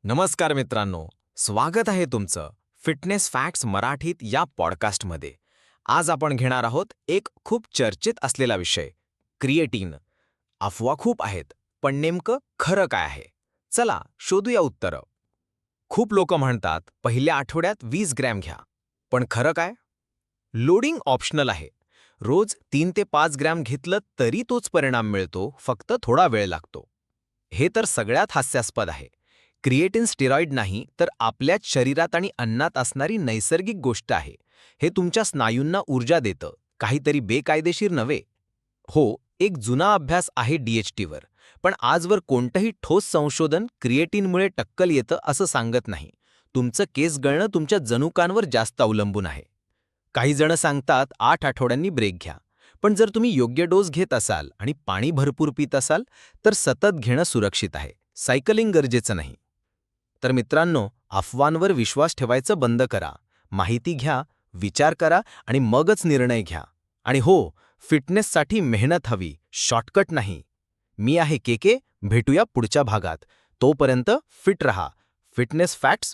नमस्कार मित्रांनो, स्वागत आहे तुमचं फिटनेस फॅक्ट्स मराठीत या पॉडकास्टमध्ये. आज आपण घेणार आहोत एक खूप चर्चेत असलेला विषय, क्रिएटिन. अफवा खूप आहेत, पण नेमकं खरं काय आहे? चला शोधूया उत्तरं. खूप लोक म्हणतात पहिल्या आठवड्यात 20 ग्रॅम घ्या, पण खरं काय? लोडिंग ऑप्शनल आहे. रोज 3 ते 5 ग्रॅम घेतलं तरी तोच परिणाम मिळतो, फक्त थोडा वेळ लागतो. हे तर सगळ्यात हास्यास्पद आहे. क्रिएटिन स्टेरॉइड नाही, तर आपल्याच शरीरात आणि अन्नात असणारी नैसर्गिक गोष्ट आहे. हे तुमच्या स्नायूंना ऊर्जा देतं, काहीतरी बेकायदेशीर नव्हे. हो, एक जुना अभ्यास आहे DHTवर, पण आजवर कोणतंही ठोस संशोधन क्रिएटिनमुळे टक्कल येतं असं सांगत नाही. तुमचं केस गळणं तुमच्या जनुकांवर जास्त अवलंबून आहे. काही जण सांगतात 8 आठवड्यांनी ब्रेक घ्या, पण जर तुम्ही योग्य डोस घेत असाल आणि पाणी भरपूर पित असाल, तर सतत घेणं सुरक्षित आहे. सायकलिंग गरजेचं नाही. तर मित्रांनो, अफवांवर विश्वास ठेवायचं बंद करा. माहिती घ्या, विचार करा आणि मगच निर्णय घ्या. आणि हो, फिटनेससाठी मेहनत हवी, शॉर्टकट नाही. मी आहे के. भेटूया पुढच्या भागात. तोपर्यंत फिट रहा. Fitness facts